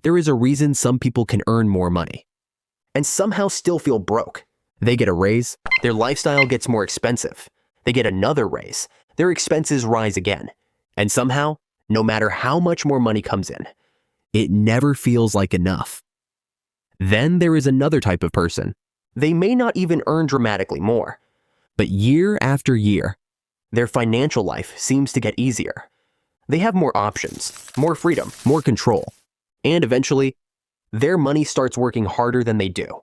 There is a reason some people can earn more money and somehow still feel broke. They get a raise, their lifestyle gets more expensive. They get another raise, their expenses rise again. And somehow, no matter how much more money comes in, it never feels like enough. Then there is another type of person. They may not even earn dramatically more, but year after year, their financial life seems to get easier. They have more options, more freedom, more control, and eventually, their money starts working harder than they do.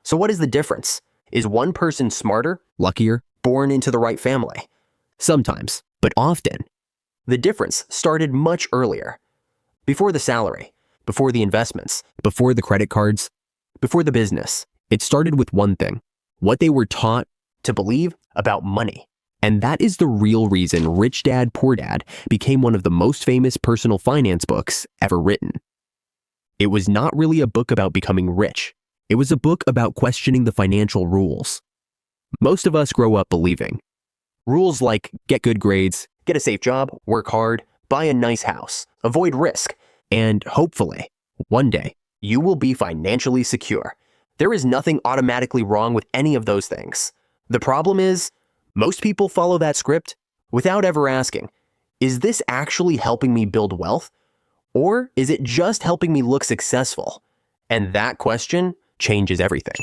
So what is the difference? Is one person smarter, luckier, born into the right family? Sometimes, but often. The difference started much earlier. Before the salary, before the investments, before the credit cards, before the business. It started with one thing: what they were taught to believe about money. And that is the real reason Rich Dad, Poor Dad became one of the most famous personal finance books ever written. It was not really a book about becoming rich. It was a book about questioning the financial rules. Most of us grow up believing rules like get good grades, get a safe job, work hard, buy a nice house, avoid risk, and hopefully, one day, you will be financially secure. There is nothing automatically wrong with any of those things. The problem is, most people follow that script without ever asking, is this actually helping me build wealth? Or is it just helping me look successful? And that question changes everything.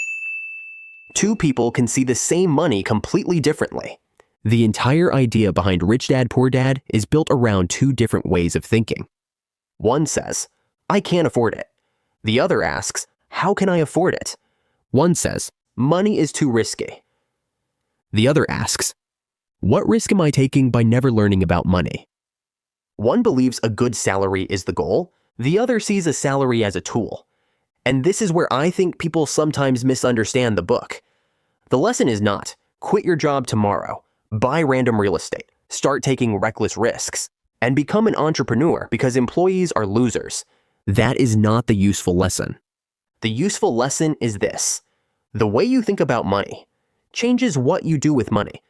Two people can see the same money completely differently. The entire idea behind Rich Dad, Poor Dad is built around two different ways of thinking. One says, I can't afford it. The other asks, how can I afford it? One says, money is too risky. The other asks, what risk am I taking by never learning about money? One believes a good salary is the goal. The other sees a salary as a tool. And this is where I think people sometimes misunderstand the book. The lesson is not, quit your job tomorrow, buy random real estate, start taking reckless risks, and become an entrepreneur because employees are losers. That is not the useful lesson. The useful lesson is this: the way you think about money changes what you do with money,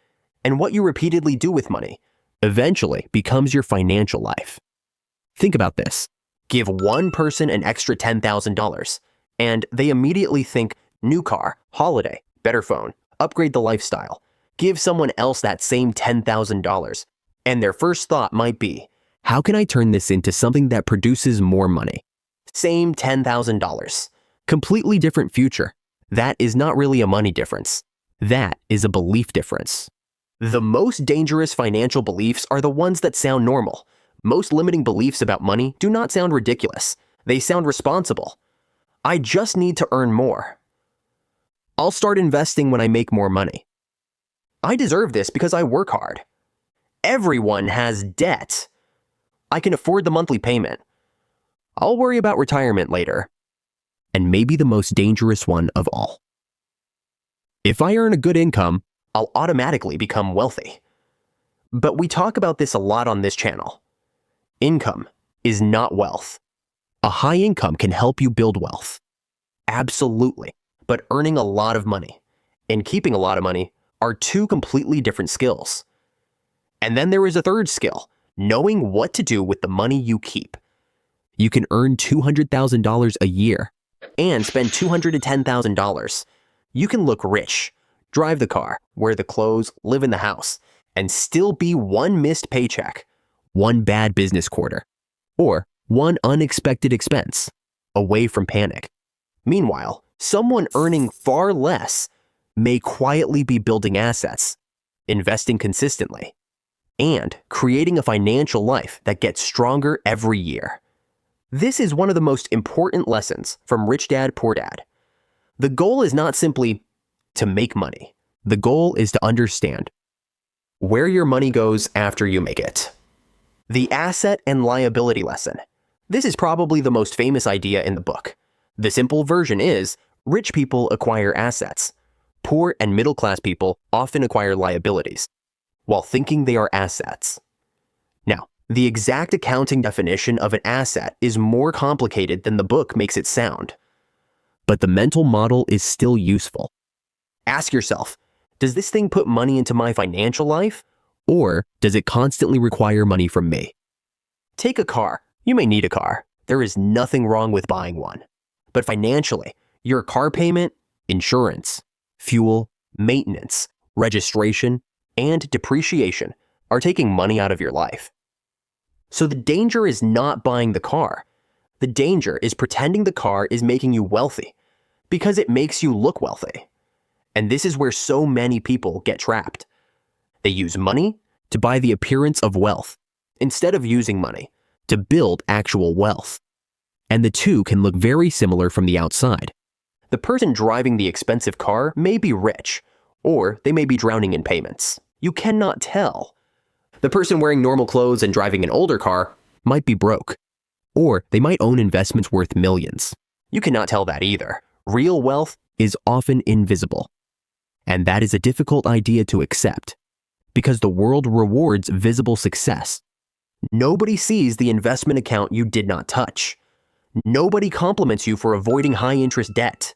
and what you repeatedly do with money eventually becomes your financial life. Think about this. Give one person an extra $10,000, and they immediately think new car, holiday, better phone, upgrade the lifestyle. Give someone else that same $10,000, and their first thought might be, how can I turn this into something that produces more money? Same $10,000. Completely different future. That is not really a money difference. That is a belief difference. The most dangerous financial beliefs are the ones that sound normal. Most limiting beliefs about money do not sound ridiculous. They sound responsible. I just need to earn more. I'll start investing when I make more money. I deserve this because I work hard. Everyone has debt. I can afford the monthly payment. I'll worry about retirement later. And maybe the most dangerous one of all. If I earn a good income, I'll automatically become wealthy. But we talk about this a lot on this channel. Income is not wealth. A high income can help you build wealth. Absolutely. But earning a lot of money and keeping a lot of money are two completely different skills. And then there is a third skill, knowing what to do with the money you keep. You can earn $200,000 a year and spend $210,000. You can look rich, drive the car, wear the clothes, live in the house, and still be one missed paycheck, one bad business quarter, or one unexpected expense away from panic. Meanwhile, someone earning far less may quietly be building assets, investing consistently, and creating a financial life that gets stronger every year. This is one of the most important lessons from Rich Dad, Poor Dad. The goal is not simply to make money. The goal is to understand where your money goes after you make it. The asset and liability lesson. This is probably the most famous idea in the book. The simple version is, rich people acquire assets. Poor and middle-class people often acquire liabilities, while thinking they are assets. Now, the exact accounting definition of an asset is more complicated than the book makes it sound. But the mental model is still useful. Ask yourself, does this thing put money into my financial life? Or does it constantly require money from me? Take a car. You may need a car. there is nothing wrong with buying one. But financially, your car payment, insurance, fuel, maintenance, registration, and depreciation are taking money out of your life. So the danger is not buying the car. The danger is pretending the car is making you wealthy because it makes you look wealthy. And this is where so many people get trapped. They use money to buy the appearance of wealth instead of using money to build actual wealth. And the two can look very similar from the outside. The person driving the expensive car may be rich, or they may be drowning in payments. You cannot tell. The person wearing normal clothes and driving an older car might be broke, or they might own investments worth millions. You cannot tell that either. Real wealth is often invisible. And that is a difficult idea to accept, because the world rewards visible success. Nobody sees the investment account you did not touch. Nobody compliments you for avoiding high-interest debt.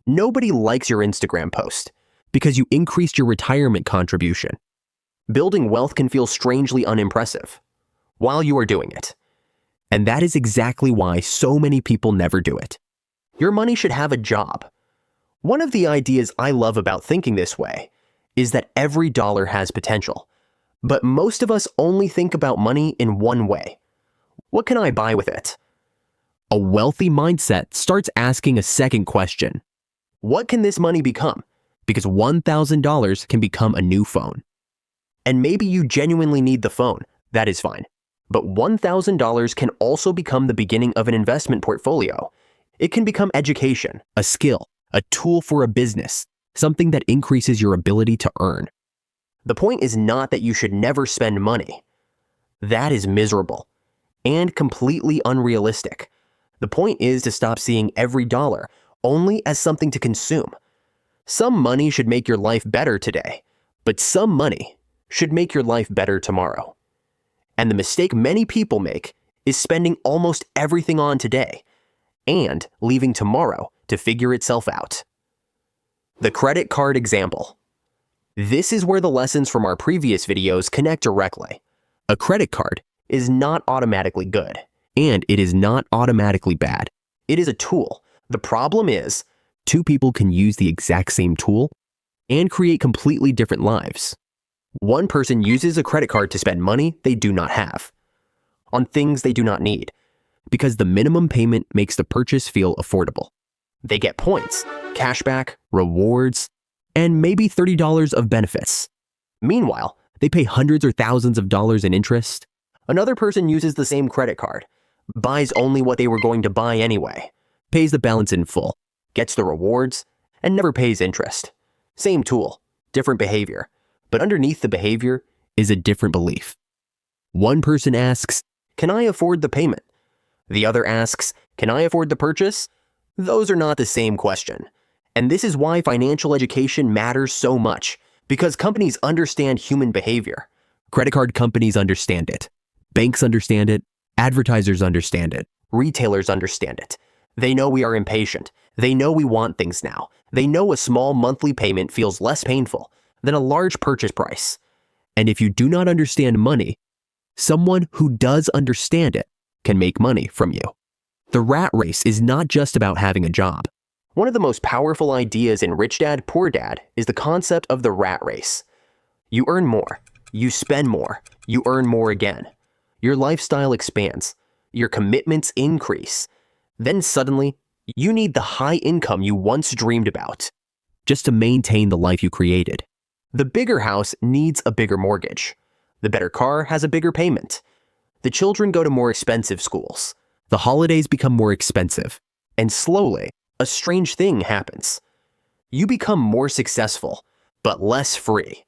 Nobody likes your Instagram post because you increased your retirement contribution. Building wealth can feel strangely unimpressive while you are doing it. And that is exactly why so many people never do it. Your money should have a job. One of the ideas I love about thinking this way is that every dollar has potential. But most of us only think about money in one way. What can I buy with it? A wealthy mindset starts asking a second question. What can this money become? Because $1,000 can become a new phone. And maybe you genuinely need the phone, that is fine. But $1,000 can also become the beginning of an investment portfolio. It can become education, a skill, a tool for a business, something that increases your ability to earn. The point is not that you should never spend money. That is miserable and completely unrealistic. The point is to stop seeing every dollar only as something to consume. Some money should make your life better today, but some money should make your life better tomorrow. And the mistake many people make is spending almost everything on today and leaving tomorrow to figure itself out. The credit card example. This is where the lessons from our previous videos connect directly. A credit card is not automatically good, and it is not automatically bad. It is a tool. The problem is, two people can use the exact same tool and create completely different lives. One person uses a credit card to spend money they do not have, on things they do not need, because the minimum payment makes the purchase feel affordable. They get points, cashback, rewards, and maybe $30 of benefits. Meanwhile, they pay hundreds or thousands of dollars in interest. Another person uses the same credit card, buys only what they were going to buy anyway, pays the balance in full, gets the rewards, and never pays interest. Same tool, different behavior, but underneath the behavior is a different belief. One person asks, "Can I afford the payment?" The other asks, "Can I afford the purchase?" Those are not the same question. And this is why financial education matters so much, because companies understand human behavior. Credit card companies understand it. Banks understand it. Advertisers understand it. Retailers understand it. They know we are impatient. They know we want things now. They know a small monthly payment feels less painful than a large purchase price. And if you do not understand money, someone who does understand it can make money from you. The rat race is not just about having a job. One of the most powerful ideas in Rich Dad, Poor Dad is the concept of the rat race. You earn more, you spend more, you earn more again. Your lifestyle expands, your commitments increase. Then suddenly, you need the high income you once dreamed about just to maintain the life you created. The bigger house needs a bigger mortgage. The better car has a bigger payment. The children go to more expensive schools. The holidays become more expensive. And slowly, a strange thing happens. You become more successful, but less free.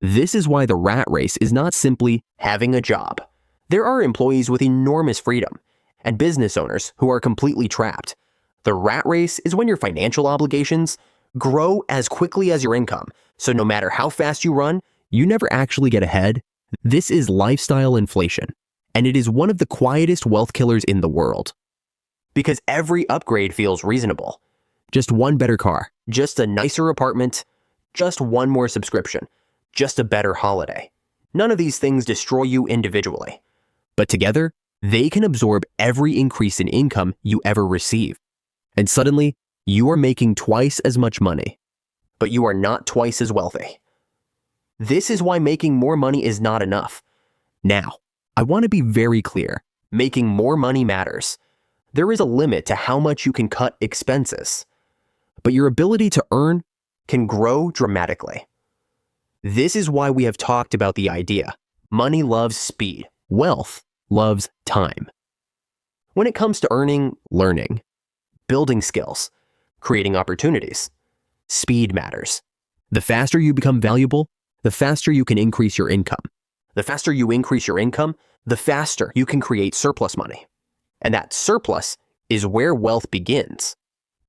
This is why the rat race is not simply having a job. There are employees with enormous freedom and business owners who are completely trapped. The rat race is when your financial obligations grow as quickly as your income, so no matter how fast you run, you never actually get ahead. This is lifestyle inflation, and it is one of the quietest wealth killers in the world. Because every upgrade feels reasonable. Just one better car, just a nicer apartment, just one more subscription, just a better holiday. None of these things destroy you individually. But together, They can absorb every increase in income you ever receive. And suddenly, you are making twice as much money, but you are not twice as wealthy. This is why making more money is not enough. Now, I want to be very clear. Making more money matters. There is a limit to how much you can cut expenses, but your ability to earn can grow dramatically. This is why we have talked about the idea. Money loves speed. Wealth loves time. When it comes to earning, learning, building skills, creating opportunities, speed matters. The faster you become valuable, the faster you can increase your income. The faster you increase your income, the faster you can create surplus money. And that surplus is where wealth begins.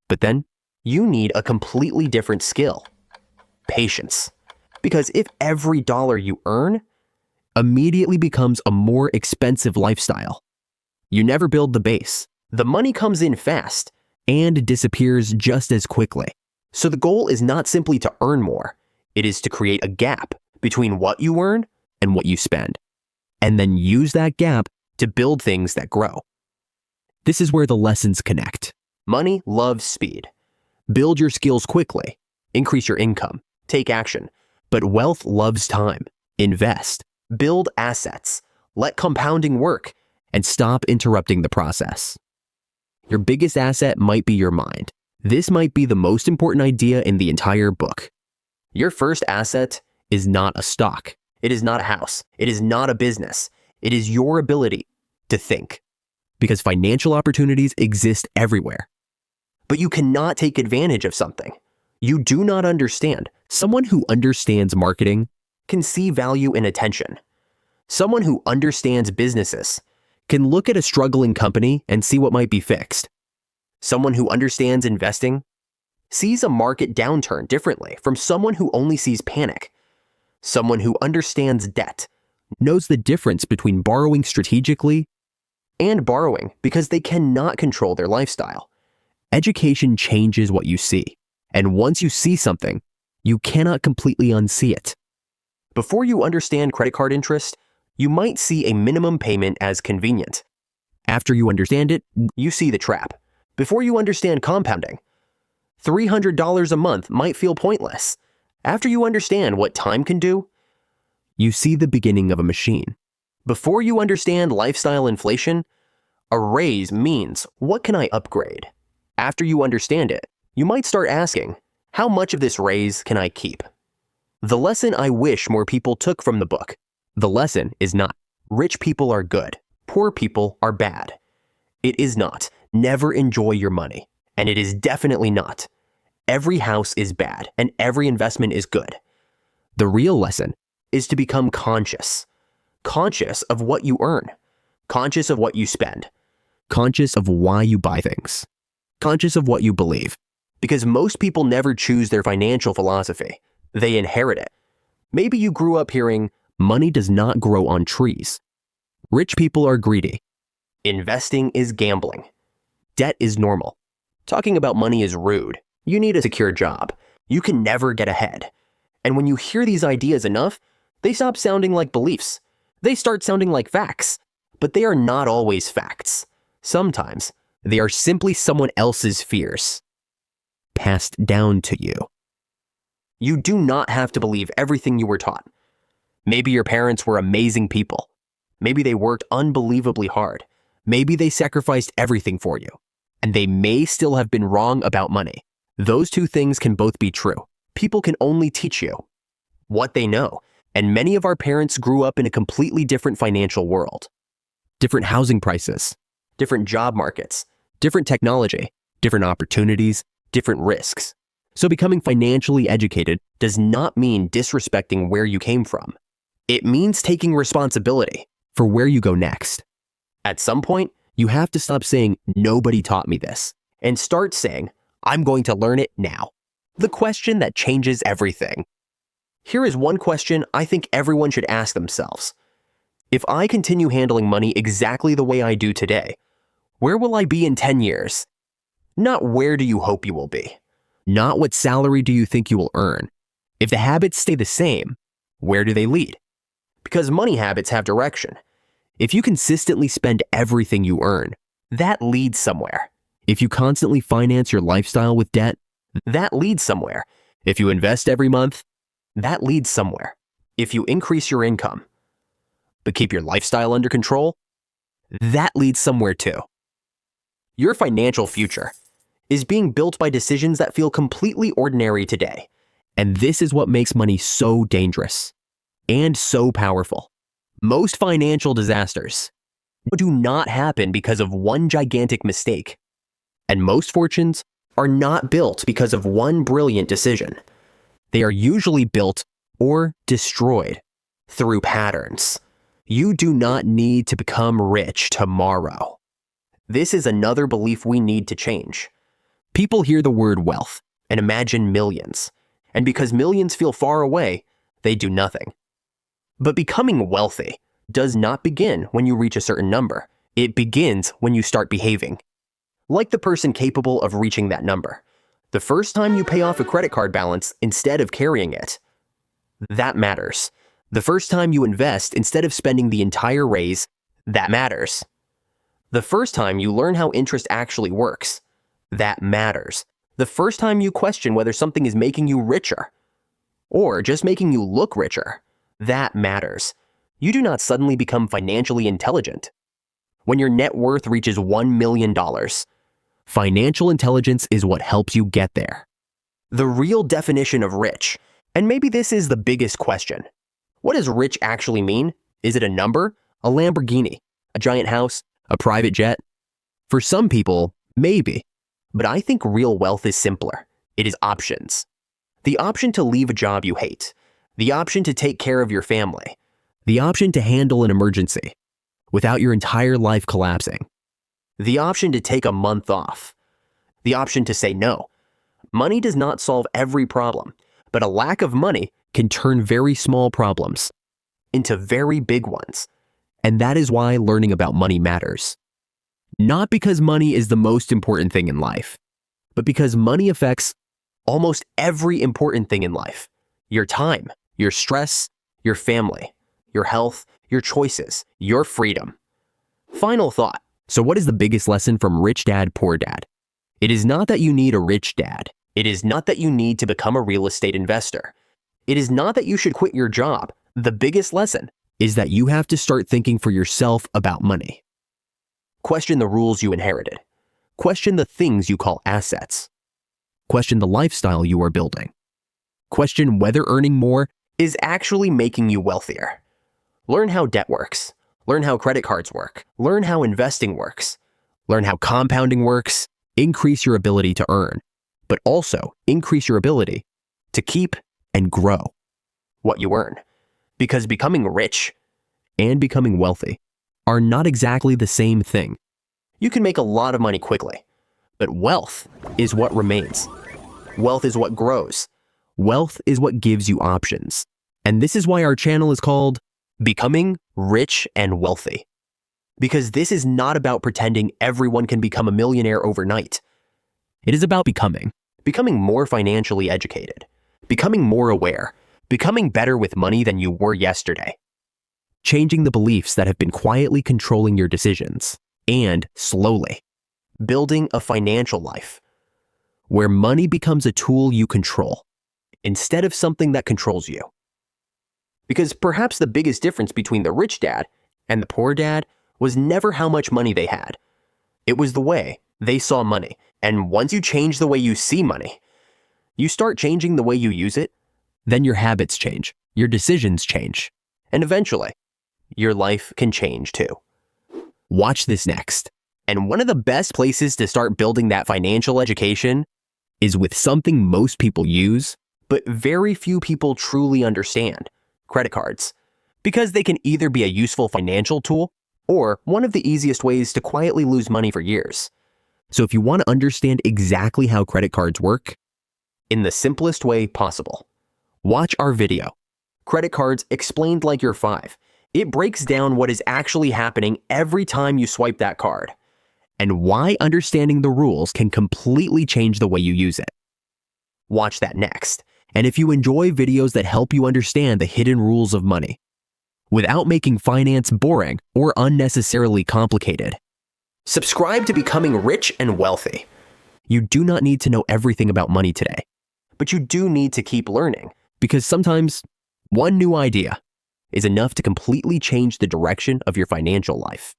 But then, you need a completely different skill. Patience. Because if every dollar you earn immediately becomes a more expensive lifestyle, you never build the base. The money comes in fast and disappears just as quickly. So the goal is not simply to earn more. It is to create a gap between what you earn and what you spend, and then use that gap to build things that grow. This is where the lessons connect. Money loves speed. Build your skills quickly. Increase your income. Take action. But wealth loves time. Invest. Build assets. Let compounding work. And stop interrupting the process. Your biggest asset might be your mind. This might be the most important idea in the entire book. Your first asset is not a stock. It is not a house. It is not a business. It is your ability to think. Because financial opportunities exist everywhere. But you cannot take advantage of something you do not understand. Someone who understands marketing can see value in attention. Someone who understands businesses can look at a struggling company and see what might be fixed. Someone who understands investing sees a market downturn differently from someone who only sees panic. Someone who understands debt knows the difference between borrowing strategically and borrowing because they cannot control their lifestyle. Education changes what you see, and once you see something, you cannot completely unsee it. Before you understand credit card interest, you might see a minimum payment as convenient. After you understand it, you see the trap. Before you understand compounding, $300 a month might feel pointless. After you understand what time can do, you see the beginning of a machine. Before you understand lifestyle inflation, a raise means, what can I upgrade? After you understand it, you might start asking, how much of this raise can I keep? The lesson I wish more people took from the book. The lesson is not, rich people are good, poor people are bad. It is not, never enjoy your money. And it is definitely not, every house is bad and every investment is good. The real lesson is to become conscious. Conscious of what you earn. Conscious of what you spend. Conscious of why you buy things. Conscious of what you believe. Because most people never choose their financial philosophy. They inherit it. Maybe you grew up hearing, money does not grow on trees. Rich people are greedy. Investing is gambling. Debt is normal. Talking about money is rude. You need a secure job. You can never get ahead. And when you hear these ideas enough, they stop sounding like beliefs. They start sounding like facts. But they are not always facts. Sometimes, they are simply someone else's fears, passed down to you. You do not have to believe everything you were taught. Maybe your parents were amazing people. Maybe they worked unbelievably hard. Maybe they sacrificed everything for you. And they may still have been wrong about money. Those two things can both be true. People can only teach you what they know. And many of our parents grew up in a completely different financial world. Different housing prices, different job markets, different technology, different opportunities, different risks. So becoming financially educated does not mean disrespecting where you came from. It means taking responsibility for where you go next. At some point, you have to stop saying, nobody taught me this, and start saying, I'm going to learn it now. The question that changes everything. Here is one question I think everyone should ask themselves. If I continue handling money exactly the way I do today, where will I be in 10 years? Not where do you hope you will be? Not what salary do you think you will earn? If the habits stay the same, where do they lead? Because money habits have direction. If you consistently spend everything you earn, that leads somewhere. If you constantly finance your lifestyle with debt, that leads somewhere. If you invest every month, that leads somewhere. If you increase your income, but keep your lifestyle under control, that leads somewhere too. Your financial future is being built by decisions that feel completely ordinary today. And this is what makes money so dangerous and so powerful. Most financial disasters do not happen because of one gigantic mistake. And most fortunes are not built because of one brilliant decision. They are usually built or destroyed through patterns. You do not need to become rich tomorrow. This is another belief we need to change. People hear the word wealth and imagine millions. And because millions feel far away, they do nothing. But becoming wealthy does not begin when you reach a certain number. It begins when you start behaving like the person capable of reaching that number. The first time you pay off a credit card balance instead of carrying it, that matters. The first time you invest instead of spending the entire raise, that matters. The first time you learn how interest actually works, that matters. The first time you question whether something is making you richer or just making you look richer, that matters. You do not suddenly become financially intelligent when your net worth reaches $1 million. Financial intelligence is what helps you get there. The real definition of rich, and maybe this is the biggest question. What does rich actually mean? Is it a number, a Lamborghini, a giant house, a private jet? For some people, maybe. But I think real wealth is simpler. It is options. The option to leave a job you hate. The option to take care of your family. The option to handle an emergency without your entire life collapsing. The option to take a month off. The option to say no. Money does not solve every problem, but a lack of money can turn very small problems into very big ones. And that is why learning about money matters. Not because money is the most important thing in life, but because money affects almost every important thing in life. Your time, your stress, your family, your health, your choices, your freedom. Final thought. So what is the biggest lesson from Rich Dad, Poor Dad? It is not that you need a rich dad. It is not that you need to become a real estate investor. It is not that you should quit your job. The biggest lesson is that you have to start thinking for yourself about money. Question the rules you inherited. Question the things you call assets. Question the lifestyle you are building. Question whether earning more is actually making you wealthier. Learn how debt works. Learn how credit cards work. Learn how investing works. Learn how compounding works. Increase your ability to earn, but also increase your ability to keep and grow what you earn. Because becoming rich and becoming wealthy are not exactly the same thing. You can make a lot of money quickly, but wealth is what remains. Wealth is what grows. Wealth is what gives you options. And this is why our channel is called Becoming Rich and Wealthy. Because this is not about pretending everyone can become a millionaire overnight. It is about becoming more financially educated, becoming more aware, becoming better with money than you were yesterday, changing the beliefs that have been quietly controlling your decisions, and slowly building a financial life where money becomes a tool you control instead of something that controls you. Because perhaps the biggest difference between the rich dad and the poor dad was never how much money they had. It was the way they saw money. And once you change the way you see money, you start changing the way you use it, then your habits change, your decisions change, and eventually, your life can change too. Watch this next. And one of the best places to start building that financial education is with something most people use, but very few people truly understand: credit cards. Because they can either be a useful financial tool or one of the easiest ways to quietly lose money for years. So if you want to understand exactly how credit cards work in the simplest way possible, watch our video, Credit Cards Explained Like You're 5. It breaks down what is actually happening every time you swipe that card and why understanding the rules can completely change the way you use it. Watch that next. And if you enjoy videos that help you understand the hidden rules of money, without making finance boring or unnecessarily complicated. Subscribe to Becoming Rich and Wealthy. You do not need to know everything about money today, but you do need to keep learning, because sometimes one new idea is enough to completely change the direction of your financial life.